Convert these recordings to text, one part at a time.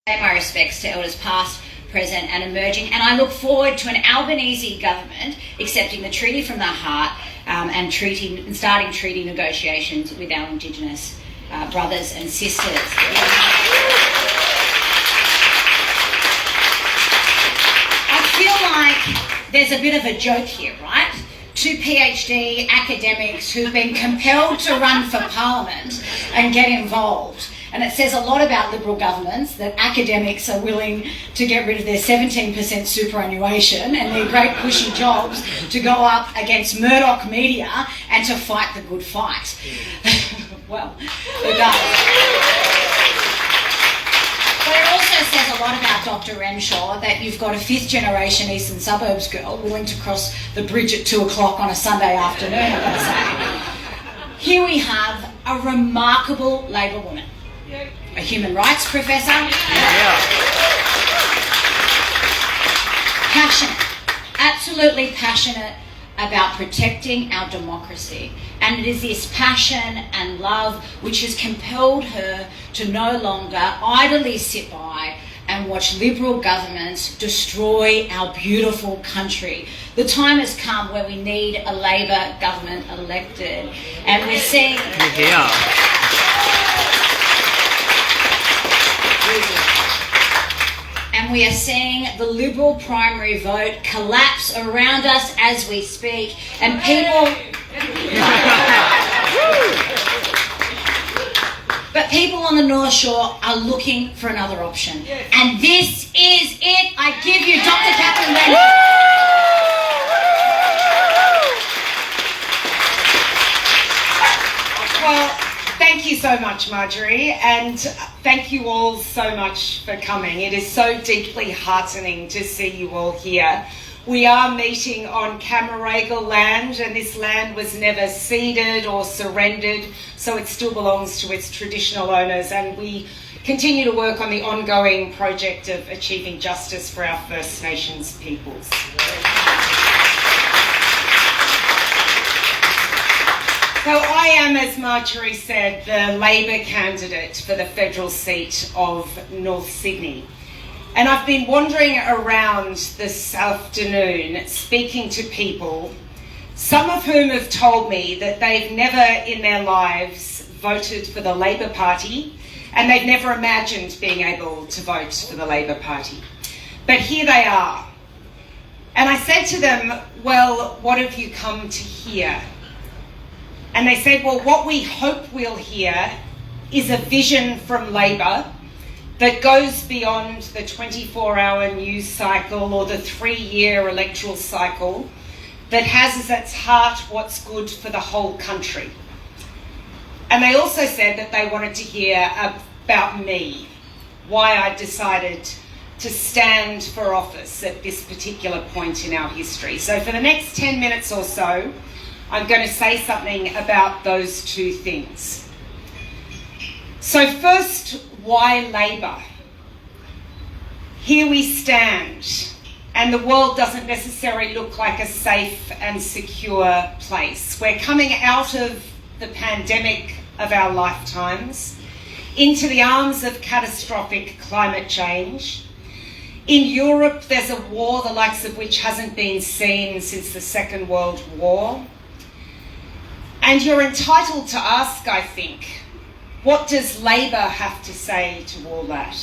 Pay my respects to elders past, present and emerging, and I look forward to an Albanese government accepting the treaty from the heart and starting treaty negotiations with our Indigenous brothers and sisters. I feel like there's a bit of a joke here, right? Two PhD academics who've been compelled to run for Parliament and get involved. And it says a lot about Liberal governments that academics are willing to get rid of their 17% superannuation and their great cushy jobs to go up against Murdoch media and to fight the good fight. Well, it does. But it also says a lot about Dr. Renshaw that you've got a fifth-generation eastern suburbs girl willing to cross the bridge at 2 o'clock on a Sunday afternoon, I've got to say. Here we have a remarkable Labor woman. A human rights professor. Passionate, absolutely passionate about protecting our democracy. And it is this passion and love which has compelled her to no longer idly sit by and watch Liberal governments destroy our beautiful country. The time has come where we need a Labor government elected. And we're seeing... And we are seeing the Liberal primary vote collapse around us as we speak. And people on the North Shore are looking for another option. And this is it. I give you Dr. Catherine Renshaw. Well, thank you so much, Marjorie, and thank you all so much for coming. It is so deeply heartening to see you all here. We are meeting on Camaragal land, and this land was never ceded or surrendered, so it still belongs to its traditional owners, and we continue to work on the ongoing project of achieving justice for our First Nations peoples. So I am, as Marjorie said, the Labor candidate for the federal seat of North Sydney. And I've been wandering around this afternoon speaking to people, some of whom have told me that they've never in their lives voted for the Labor Party and they've never imagined being able to vote for the Labor Party. But here they are. And I said to them, well, what have you come to hear? And they said, well, what we hope we'll hear is a vision from Labor that goes beyond the 24-hour news cycle or the 3-year electoral cycle, that has as its heart what's good for the whole country. And they also said that they wanted to hear about me, why I decided to stand for office at this particular point in our history. So for the next 10 minutes or so, I'm going to say something about those two things. So first, why Labor? Here we stand, and the world doesn't necessarily look like a safe and secure place. We're coming out of the pandemic of our lifetimes into the arms of catastrophic climate change. In Europe, there's a war the likes of which hasn't been seen since the Second World War. And you're entitled to ask, I think, what does Labor have to say to all that?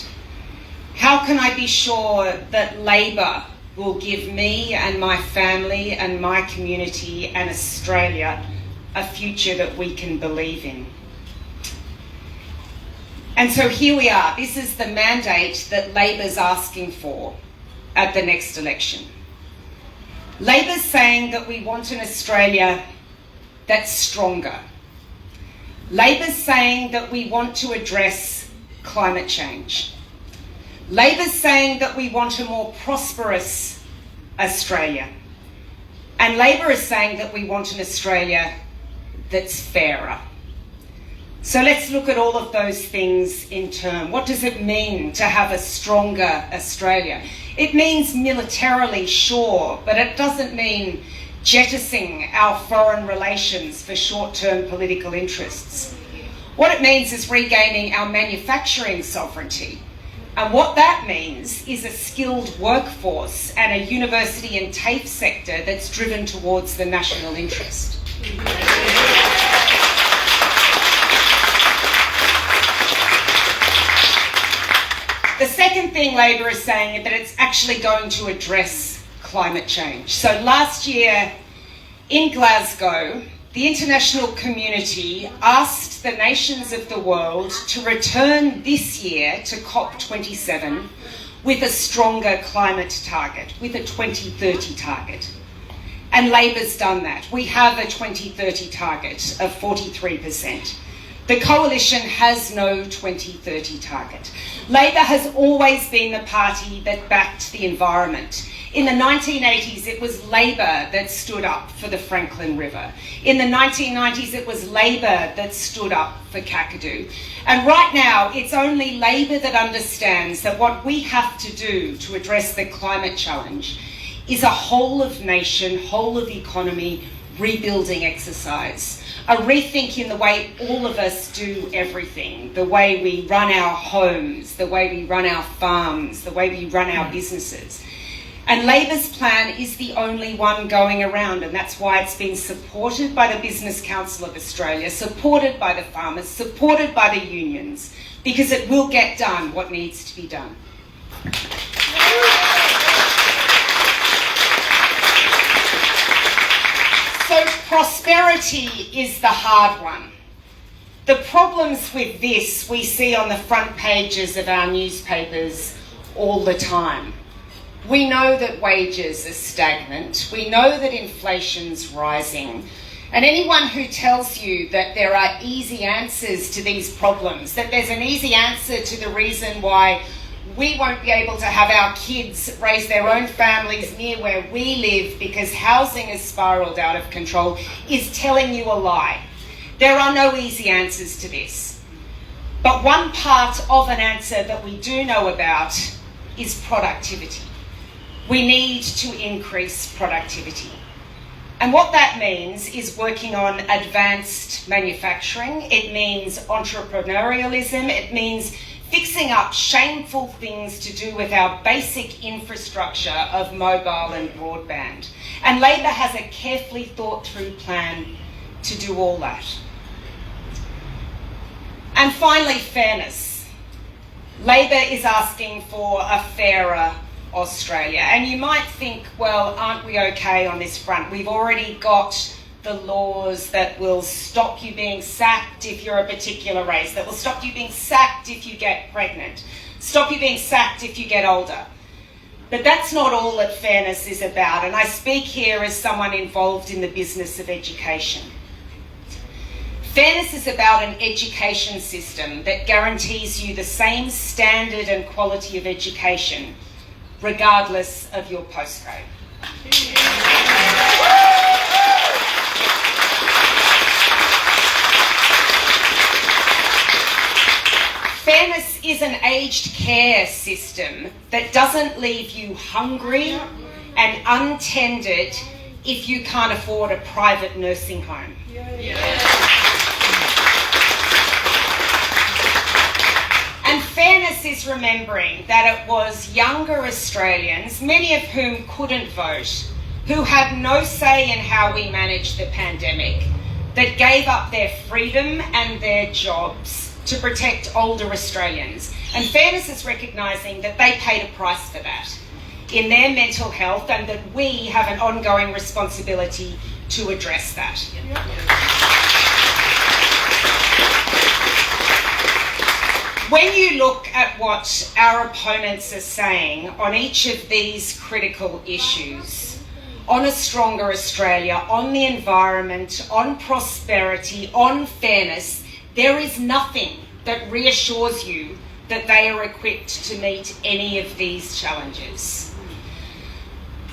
How can I be sure that Labor will give me and my family and my community and Australia a future that we can believe in? And so here we are. This is the mandate that Labor's asking for at the next election. Labor's saying that we want an Australia that's stronger. Labor's saying that we want to address climate change. Labor's saying that we want a more prosperous Australia. And Labor is saying that we want an Australia that's fairer. So let's look at all of those things in turn. What does it mean to have a stronger Australia? It means militarily, sure, but it doesn't mean jettisoning our foreign relations for short-term political interests. What it means is regaining our manufacturing sovereignty, And what that means is a skilled workforce and a university and TAFE sector that's driven towards the national interest. The second thing Labor is saying is that it's actually going to address climate change. So last year in Glasgow, the international community asked the nations of the world to return this year to COP27 with a stronger climate target, with a 2030 target. And Labor's done that. We have a 2030 target of 43%. The Coalition has no 2030 target. Labor has always been the party that backed the environment. In the 1980s, it was Labor that stood up for the Franklin River. In the 1990s, it was Labor that stood up for Kakadu. And right now, it's only Labor that understands that what we have to do to address the climate challenge is a whole of nation, whole of economy rebuilding exercise. A rethink in the way all of us do everything, the way we run our homes, the way we run our farms, the way we run our businesses. And Labor's plan is the only one going around, and that's why it's been supported by the Business Council of Australia, supported by the farmers, supported by the unions, because it will get done what needs to be done. So prosperity is the hard one. The problems with this we see on the front pages of our newspapers all the time. We know that wages are stagnant. We know that inflation's rising. And anyone who tells you that there are easy answers to these problems, that there's an easy answer to the reason why we won't be able to have our kids raise their own families near where we live because housing has spiralled out of control, is telling you a lie. There are no easy answers to this. But one part of an answer that we do know about is productivity. We need to increase productivity. And what that means is working on advanced manufacturing. It means entrepreneurialism. It means fixing up shameful things to do with our basic infrastructure of mobile and broadband. And Labor has a carefully thought through plan to do all that. And finally, fairness. Labor is asking for a fairer Australia. And you might think, well, aren't we okay on this front? We've already got the laws that will stop you being sacked if you're a particular race, that will stop you being sacked if you get pregnant, stop you being sacked if you get older. But that's not all that fairness is about, and I speak here as someone involved in the business of education. Fairness is about an education system that guarantees you the same standard and quality of education, regardless of your postcode. Fairness is an aged care system that doesn't leave you hungry and untended if you can't afford a private nursing home. And fairness is remembering that it was younger Australians, many of whom couldn't vote, who had no say in how we managed the pandemic, that gave up their freedom and their jobs to protect older Australians. And fairness is recognising that they paid a price for that in their mental health, and that we have an ongoing responsibility to address that. When you look at what our opponents are saying on each of these critical issues, on a stronger Australia, on the environment, on prosperity, on fairness, there is nothing that reassures you that they are equipped to meet any of these challenges.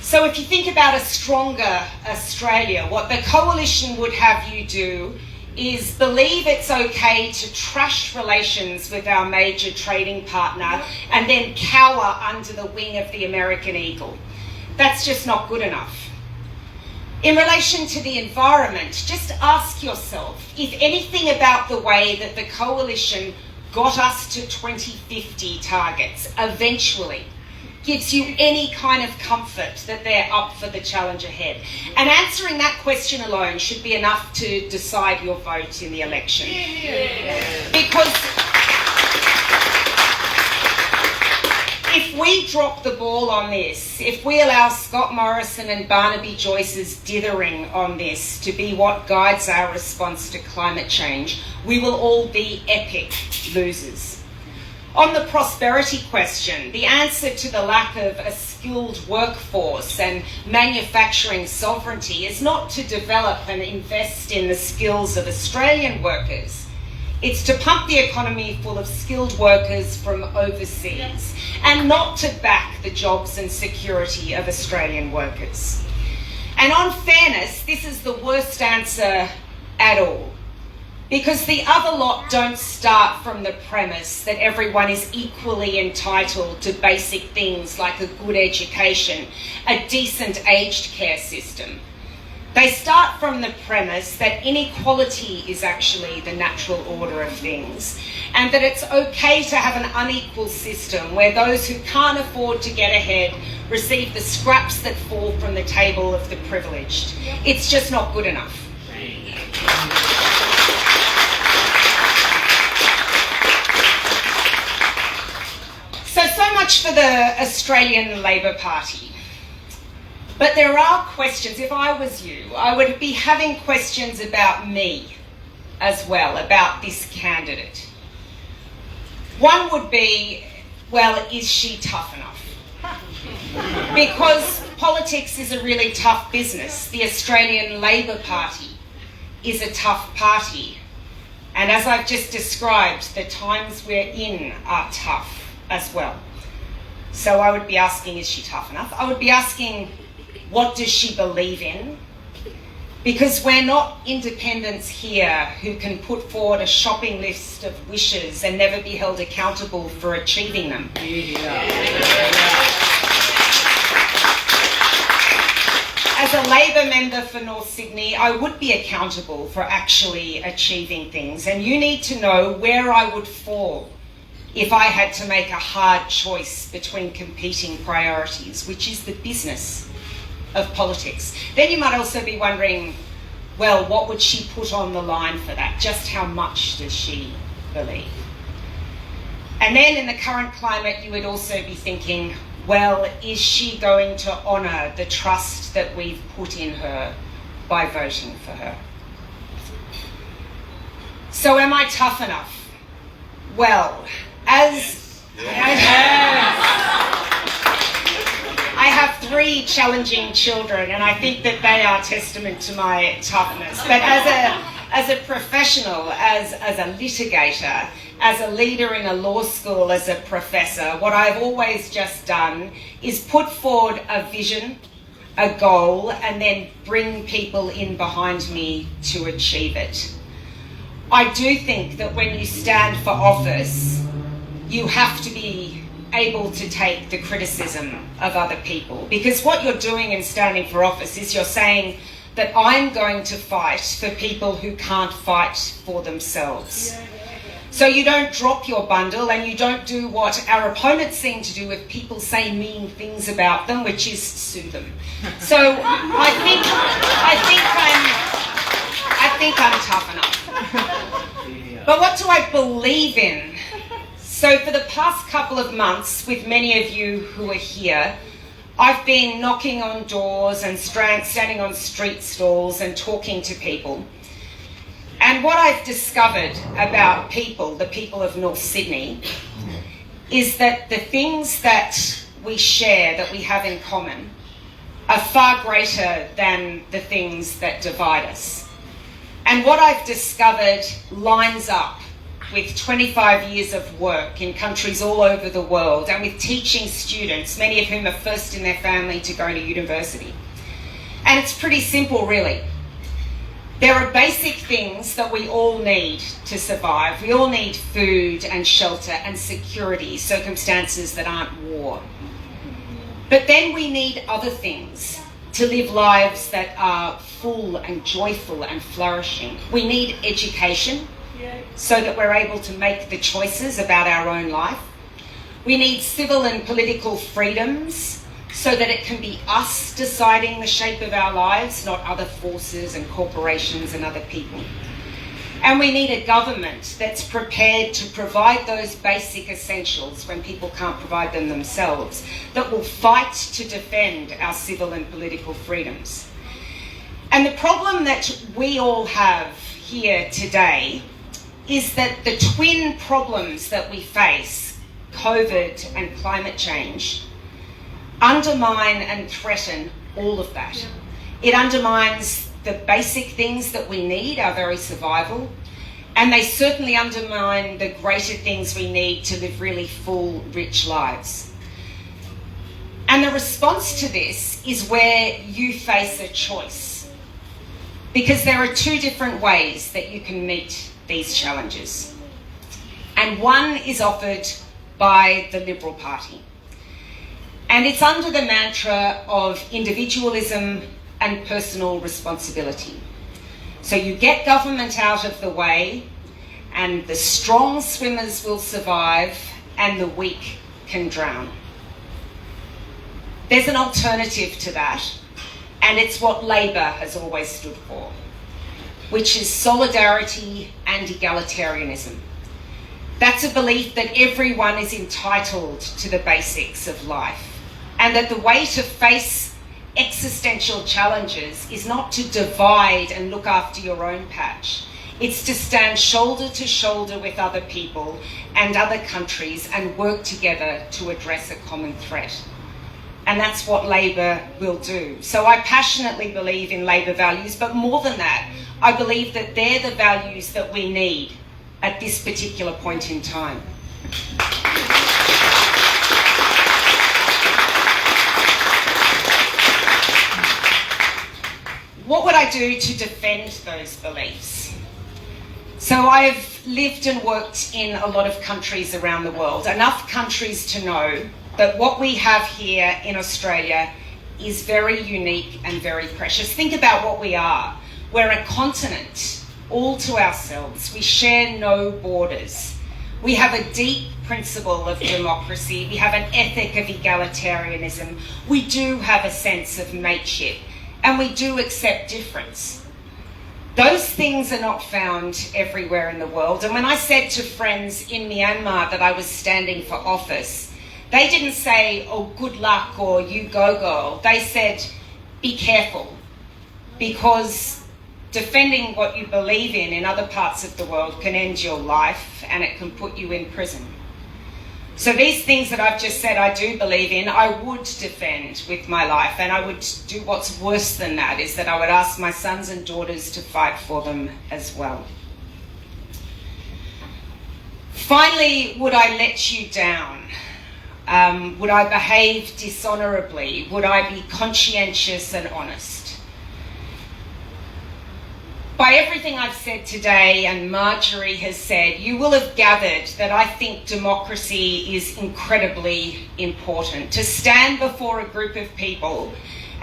So if you think about a stronger Australia, what the Coalition would have you do is believe it's okay to trash relations with our major trading partner and then cower under the wing of the American eagle. That's just not good enough. In relation to the environment, just ask yourself if anything about the way that the Coalition got us to 2050 targets eventually gives you any kind of comfort that they're up for the challenge ahead. And answering that question alone should be enough to decide your vote in the election. Because if we drop the ball on this, if we allow Scott Morrison and Barnaby Joyce's dithering on this to be what guides our response to climate change, we will all be epic losers. On the prosperity question, the answer to the lack of a skilled workforce and manufacturing sovereignty is not to develop and invest in the skills of Australian workers. It's to pump the economy full of skilled workers from overseas and not to back the jobs and security of Australian workers. And on fairness, this is the worst answer at all. Because the other lot don't start from the premise that everyone is equally entitled to basic things like a good education, a decent aged care system. They start from the premise that inequality is actually the natural order of things, and that it's okay to have an unequal system where those who can't afford to get ahead receive the scraps that fall from the table of the privileged. It's just not good enough. So much for the Australian Labor Party. But there are questions. If I was you, I would be having questions about me as well, about this candidate. One would be, well, is she tough enough? Because politics is a really tough business. The Australian Labor Party is a tough party. And as I've just described, the times we're in are tough as well. So I would be asking, is she tough enough? I would be asking, what does she believe in? Because we're not independents here who can put forward a shopping list of wishes and never be held accountable for achieving them. As a Labor member for North Sydney, I would be accountable for actually achieving things, and you need to know where I would fall if I had to make a hard choice between competing priorities, which is the business of politics. Then you might also be wondering, well, what would she put on the line for that? Just how much does she believe? And then in the current climate, you would also be thinking, well, is she going to honour the trust that we've put in her by voting for her? So am I tough enough? Well, I have 3 challenging children, and I think that they are testament to my toughness. But as a professional, as a litigator, as a leader in a law school, as a professor, what I've always just done is put forward a vision, a goal, and then bring people in behind me to achieve it. I do think that when you stand for office, you have to be able to take the criticism of other people, because what you're doing in standing for office is you're saying that I'm going to fight for people who can't fight for themselves. So you don't drop your bundle and you don't do what our opponents seem to do if people say mean things about them, which is sue them. So I think I'm tough enough. But what do I believe in? So for the past couple of months, with many of you who are here, I've been knocking on doors and standing on street stalls and talking to people. And what I've discovered about people, the people of North Sydney, is that the things that we share, that we have in common, are far greater than the things that divide us. And what I've discovered lines up with 25 years of work in countries all over the world, and with teaching students, many of whom are first in their family to go to university. And it's pretty simple, really. There are basic things that we all need to survive. We all need food and shelter and security, circumstances that aren't war. But then we need other things to live lives that are full and joyful and flourishing. We need education. so that we're able to make the choices about our own life. We need civil and political freedoms so that it can be us deciding the shape of our lives, not other forces and corporations and other people. And we need a government that's prepared to provide those basic essentials when people can't provide them themselves, that will fight to defend our civil and political freedoms. And the problem that we all have here today is that the twin problems that we face, COVID and climate change, undermine and threaten all of that. It undermines the basic things that we need, our very survival, and they certainly undermine the greater things we need to live really full, rich lives. And the response to this is where you face a choice, because there are two different ways that you can meet these challenges. And one is offered by the Liberal Party. And it's under the mantra of individualism and personal responsibility. So you get government out of the way, and the strong swimmers will survive, and the weak can drown. There's an alternative to that, and it's what Labor has always stood for, which is solidarity and egalitarianism. That's a belief that everyone is entitled to the basics of life, and that the way to face existential challenges is not to divide and look after your own patch. It's to stand shoulder to shoulder with other people and other countries and work together to address a common threat. And that's what Labor will do. So I passionately believe in Labor values, but more than that, I believe that they're the values that we need at this particular point in time. What would I do to defend those beliefs? So I've lived and worked in a lot of countries around the world, enough countries to know that what we have here in Australia is very unique and very precious. Think about what we are. We're a continent all to ourselves. We share no borders. We have a deep principle of democracy. We have an ethic of egalitarianism. We do have a sense of mateship, and we do accept difference. Those things are not found everywhere in the world. And when I said to friends in Myanmar that I was standing for office, they didn't say, oh, good luck, or you go, girl. They said, be careful, because defending what you believe in other parts of the world can end your life, and it can put you in prison. So these things that I've just said I do believe in, I would defend with my life, and I would do what's worse than that, is that I would ask my sons and daughters to fight for them as well. Finally, would I let you down? Would I behave dishonourably? Would I be conscientious and honest? By everything I've said today, and Marjorie has said, you will have gathered that I think democracy is incredibly important. To stand before a group of people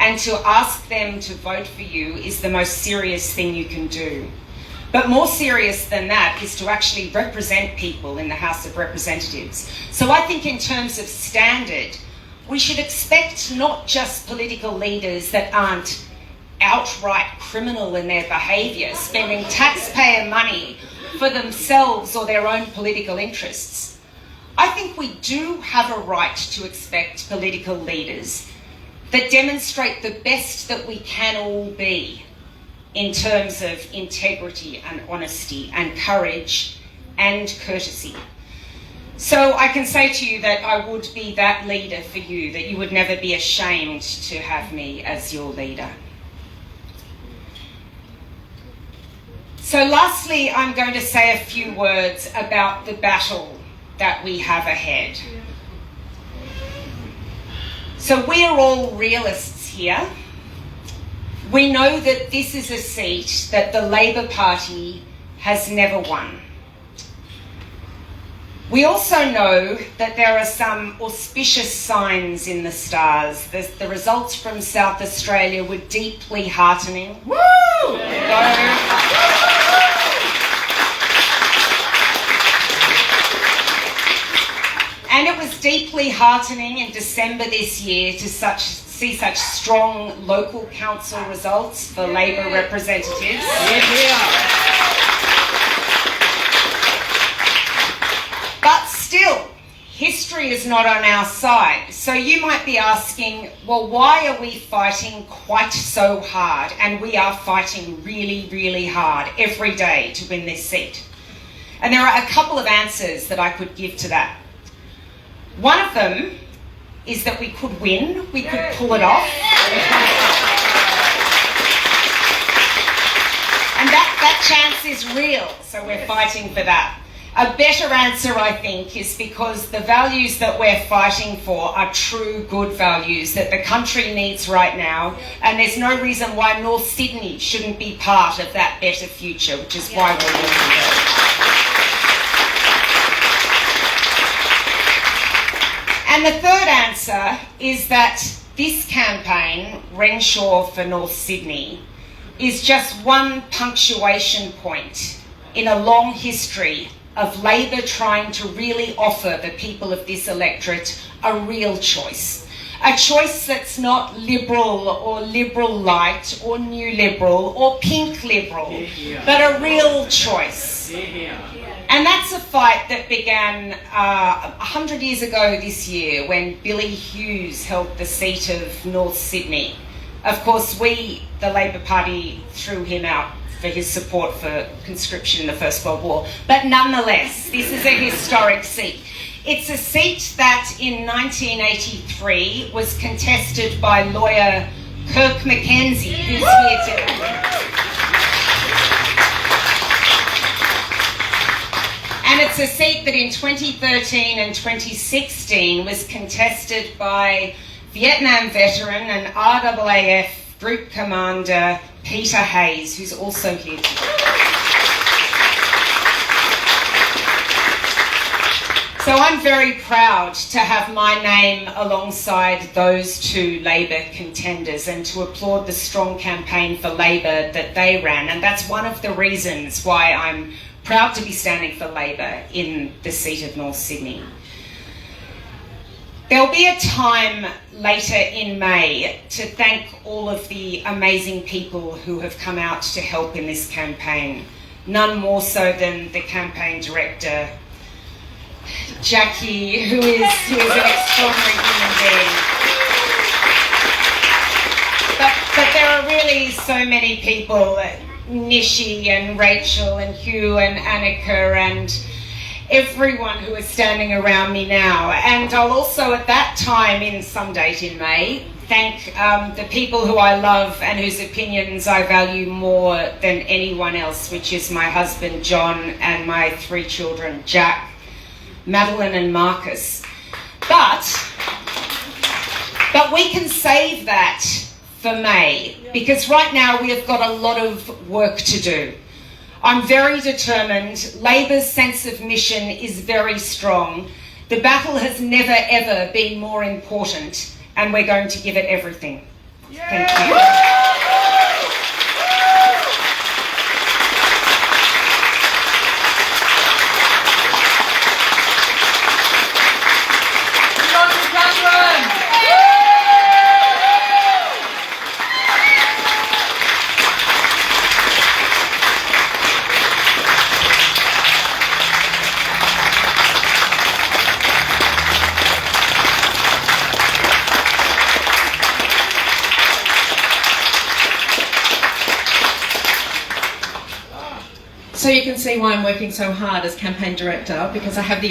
and to ask them to vote for you is the most serious thing you can do. But more serious than that is to actually represent people in the House of Representatives. So I think in terms of standard, we should expect not just political leaders that aren't outright criminal in their behaviour, spending taxpayer money for themselves or their own political interests. I think we do have a right to expect political leaders that demonstrate the best that we can all be in terms of integrity and honesty and courage and courtesy. So I can say to you that I would be that leader for you, that you would never be ashamed to have me as your leader. So lastly, I'm going to say a few words about the battle that we have ahead. So we are all realists here. We know that this is a seat that the Labor Party has never won. We also know that there are some auspicious signs in the stars. The results from South Australia were deeply heartening. Woo! deeply heartening in December this year to see such strong local council results for Labor representatives. But still, history is not on our side. So you might be asking, well, why are we fighting quite so hard? And we are fighting really, really hard every day to win this seat. And there are a couple of answers that I could give to that. One of them is that we could win, we could pull it off. And that chance is real, so we're fighting for that. A better answer, I think, is because the values that we're fighting for are true good values that the country needs right now, and there's no reason why North Sydney shouldn't be part of that better future, which is why we're working there. And the third answer is that this campaign, Renshaw for North Sydney, is just one punctuation point in a long history of Labor trying to really offer the people of this electorate a real choice. A choice that's not liberal or liberal light or new liberal or pink liberal, but a real choice. And that's a fight that began 100 years ago this year when Billy Hughes held the seat of North Sydney. Of course, we, the Labor Party, threw him out for his support for conscription in the First World War. But nonetheless, this is a historic seat. It's a seat that in 1983 was contested by lawyer Kirk McKenzie, who's here today. And it's a seat that in 2013 and 2016 was contested by Vietnam veteran and RAAF Group Commander Peter Hayes, who's also here today. So I'm very proud to have my name alongside those two Labor contenders and to applaud the strong campaign for Labor that they ran. And that's one of the reasons why I'm proud to be standing for Labor in the seat of North Sydney. There'll be a time later in May to thank all of the amazing people who have come out to help in this campaign. None more so than the campaign director, Jackie, who is an extraordinary human being. But there are really so many people, Nishi and Rachel and Hugh and Annika and everyone who is standing around me now. And I'll also at that time, in some date in May, thank the people who I love and whose opinions I value more than anyone else, which is my husband John and my 3 children, Jack, Madeline and Marcus. But we can save that for May, because right now we have got a lot of work to do. I'm very determined. Labor's sense of mission is very strong. The battle has never ever been more important, and we're going to give it everything. Thank you. So you can see why I'm working so hard as campaign director, because I have the